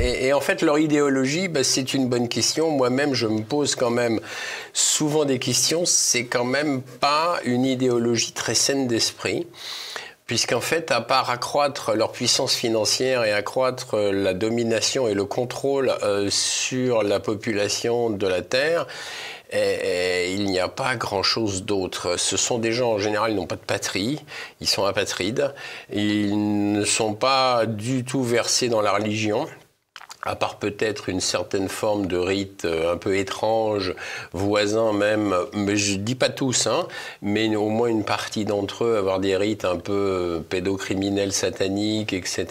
Et en fait, leur idéologie, bah, c'est une bonne question. Moi-même, je me pose quand même souvent des questions. C'est quand même pas une idéologie très saine d'esprit. Puisqu'en fait, à part accroître leur puissance financière et accroître la domination et le contrôle sur la population de la Terre, il n'y a pas grand-chose d'autre. Ce sont des gens, en général, ils n'ont pas de patrie, ils sont apatrides, ils ne sont pas du tout versés dans la religion, à part peut-être une certaine forme de rite un peu étrange, voisin même, mais je dis pas tous, hein, mais au moins une partie d'entre eux avoir des rites un peu pédocriminels, sataniques, etc.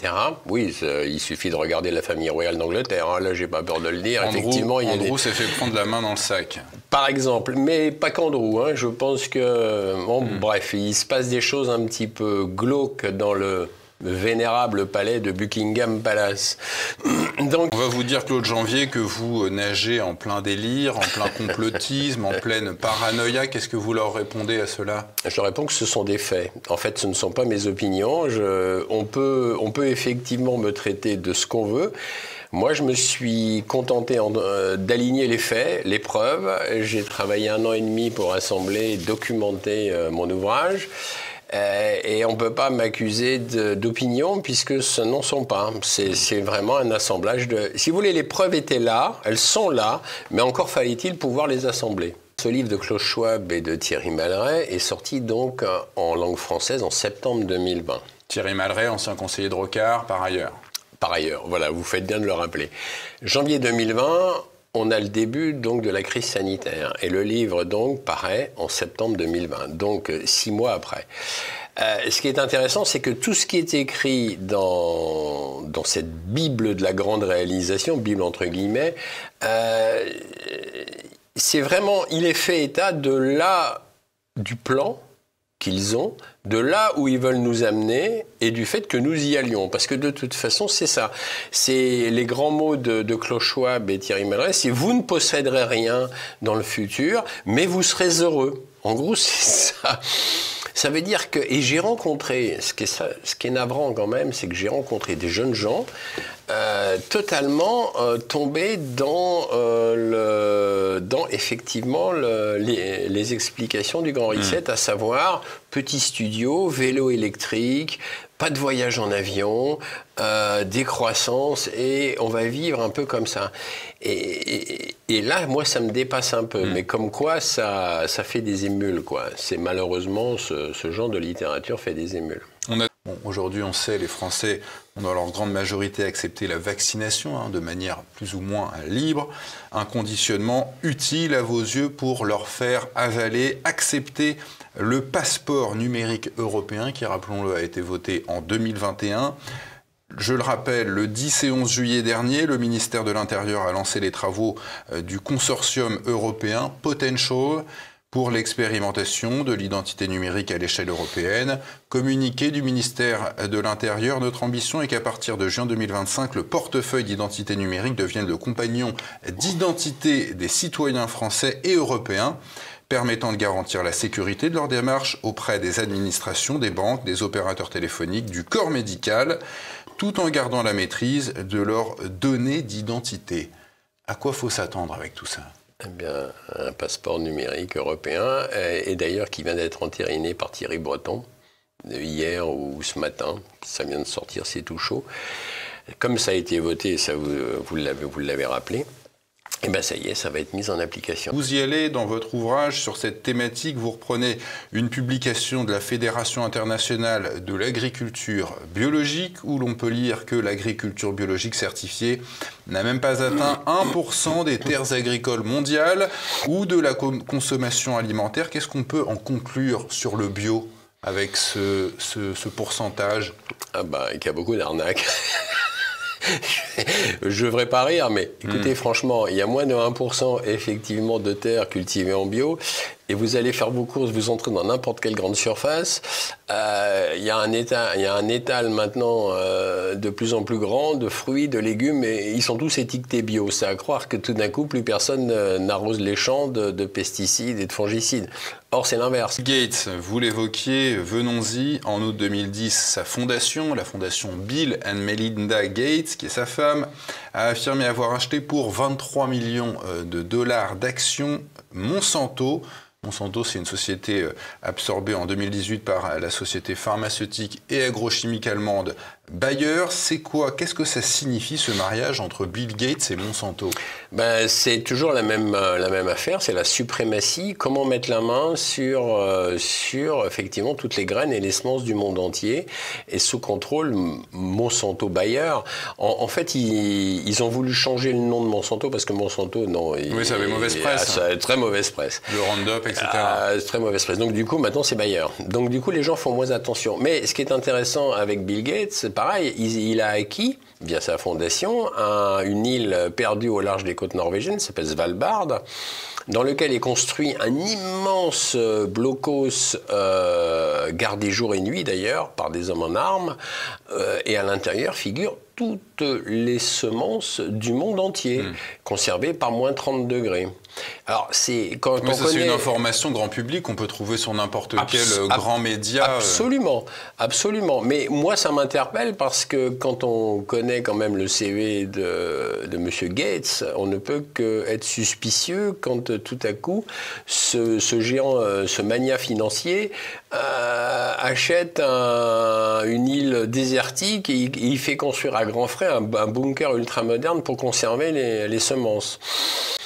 Oui, il suffit de regarder la famille royale d'Angleterre, hein, là j'ai pas peur de le dire. Effectivement, Andrew s'est fait prendre la main dans le sac. Par exemple, mais pas qu'Andrew, hein, je pense que, bon, bref, il se passe des choses un petit peu glauques dans le vénérable palais de Buckingham Palace. Donc, on va vous dire, Claude Janvier, que vous nagez en plein délire, en plein complotisme, en pleine paranoïa. Qu'est-ce que vous leur répondez à cela? Je leur réponds que ce sont des faits. En fait, ce ne sont pas mes opinions. On peut effectivement me traiter de ce qu'on veut. Moi, je me suis contenté d'aligner les faits, les preuves. J'ai travaillé 1 an et demi pour assembler et documenter mon ouvrage. Et on ne peut pas m'accuser d'opinion puisque ce n'en sont pas. C'est vraiment un assemblage de... Si vous voulez, les preuves étaient là, elles sont là, mais encore fallait-il pouvoir les assembler. Ce livre de Klaus Schwab et de Thierry Malret est sorti donc en langue française en septembre 2020. Thierry Malret, ancien conseiller de Rocard, par ailleurs. Par ailleurs, voilà, vous faites bien de le rappeler. Janvier 2020... on a le début donc de la crise sanitaire et le livre donc paraît en septembre 2020, donc 6 mois après. Ce qui est intéressant, c'est que tout ce qui est écrit dans cette Bible de la grande réalisation, Bible entre guillemets, c'est vraiment, il est fait état du plan qu'ils ont, de là où ils veulent nous amener et du fait que nous y allions. Parce que de toute façon, c'est ça. C'est les grands mots de Klaus Schwab et Thierry Malret, c'est « vous ne posséderez rien dans le futur, mais vous serez heureux ». En gros, c'est ça. Ça veut dire que... Et j'ai rencontré, ce qui est navrant quand même, c'est que j'ai rencontré des jeunes gens totalement tombés dans effectivement les explications du Grand Reset, à savoir petit studio, vélo électrique, pas de voyage en avion, décroissance, et on va vivre un peu comme ça. Et là, moi, ça me dépasse un peu, mais comme quoi ça fait des émules, quoi. C'est malheureusement ce genre de littérature fait des émules. Aujourd'hui, on sait, les Français ont dans leur grande majorité accepté la vaccination de manière plus ou moins libre. Un conditionnement utile à vos yeux pour leur faire avaler, accepter le passeport numérique européen qui, rappelons-le, a été voté en 2021. Je le rappelle, le 10 et 11 juillet dernier, le ministère de l'Intérieur a lancé les travaux du consortium européen Potential pour l'expérimentation de l'identité numérique à l'échelle européenne. Communiqué du ministère de l'Intérieur, notre ambition est qu'à partir de juin 2025, le portefeuille d'identité numérique devienne le compagnon d'identité des citoyens français et européens, permettant de garantir la sécurité de leurs démarches auprès des administrations, des banques, des opérateurs téléphoniques, du corps médical, tout en gardant la maîtrise de leurs données d'identité. À quoi faut s'attendre avec tout ça ? Eh bien, un passeport numérique européen, et d'ailleurs qui vient d'être entériné par Thierry Breton, hier ou ce matin, ça vient de sortir, c'est tout chaud. Comme ça a été voté, ça vous l'avez rappelé, et bien ça y est, ça va être mis en application. Vous y allez dans votre ouvrage sur cette thématique, vous reprenez une publication de la Fédération internationale de l'agriculture biologique où l'on peut lire que l'agriculture biologique certifiée n'a même pas atteint 1% des terres agricoles mondiales ou de la consommation alimentaire. Qu'est-ce qu'on peut en conclure sur le bio avec ce pourcentage? Ah bah, il y a beaucoup d'arnaques. Je ne devrais pas rire, mais écoutez, franchement, il y a moins de 1% effectivement de terres cultivées en bio. Et vous allez faire vos courses, vous entrez dans n'importe quelle grande surface. Il y a un étal maintenant de plus en plus grand de fruits, de légumes, et ils sont tous étiquetés bio. C'est à croire que tout d'un coup, plus personne n'arrose les champs de pesticides et de fongicides. Or, c'est l'inverse. Gates, vous l'évoquiez, venons-y. En août 2010, sa fondation, la fondation Bill and Melinda Gates, qui est sa femme, a affirmé avoir acheté pour 23 millions de dollars d'actions Monsanto. Monsanto, c'est une société absorbée en 2018 par la société pharmaceutique et agrochimique allemande Bayer. C'est quoi? Qu'est-ce que ça signifie ce mariage entre Bill Gates et Monsanto? Ben, c'est toujours la même affaire, c'est la suprématie. Comment mettre la main sur effectivement toutes les graines et les semences du monde entier et sous contrôle Monsanto Bayer. En fait, ils ont voulu changer le nom de Monsanto parce que Monsanto, non. Oui, ça avait mauvaise presse. Ça avait très mauvaise presse. Le Roundup, etc. Très mauvaise presse. Donc du coup, maintenant, c'est Bayer. Donc du coup, les gens font moins attention. Mais ce qui est intéressant avec Bill Gates, c'est pareil, il a acquis, via sa fondation, une île perdue au large des côtes norvégiennes, qui s'appelle Svalbard, dans lequel est construit un immense blocos gardé jour et nuit d'ailleurs par des hommes en armes, et à l'intérieur figurent toutes les semences du monde entier, conservées par moins 30 degrés. Alors, c'est quand mais on ça, connaît... c'est une information grand public qu'on peut trouver sur n'importe quel grand média. Absolument, absolument. Mais moi, ça m'interpelle parce que quand on connaît quand même le CV de M. Gates, on ne peut qu'être suspicieux quand tout à coup, ce géant, ce magnat financier, achète une île désertique et il fait construire à grands frais un bunker ultramoderne pour conserver les semences.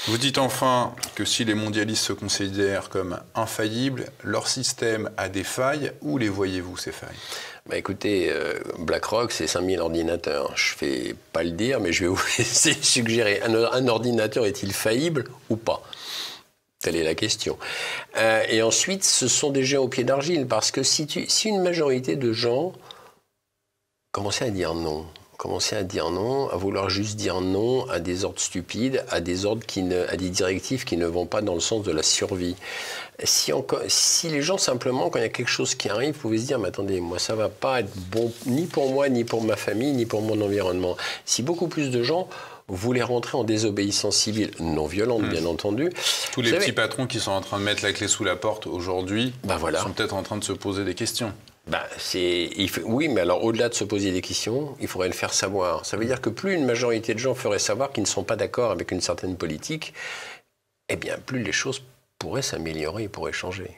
Vous dites enfin que si les mondialistes se considèrent comme infaillibles, leur système a des failles. Où les voyez-vous, ces failles? Bah écoutez, BlackRock, c'est 5000 ordinateurs. Je ne vais pas le dire, mais je vais vous essayer de suggérer. Un ordinateur est-il faillible ou pas? Telle est la question. Et ensuite, ce sont des géants au pied d'argile, parce que si une majorité de gens commençaient à dire non, à vouloir juste dire non à des ordres stupides, à des directives qui ne vont pas dans le sens de la survie. Si les gens, simplement, quand il y a quelque chose qui arrive, pouvaient se dire « mais attendez, moi, ça ne va pas être bon ni pour moi, ni pour ma famille, ni pour mon environnement ». Si beaucoup plus de gens voulaient rentrer en désobéissance civile, non violente, bien entendu. Tous les petits patrons qui sont en train de mettre la clé sous la porte aujourd'hui sont peut-être en train de se poser des questions. Oui, mais alors au-delà de se poser des questions, il faudrait le faire savoir. Ça veut dire que plus une majorité de gens feraient savoir qu'ils ne sont pas d'accord avec une certaine politique, eh bien plus les choses pourraient s'améliorer et pourraient changer.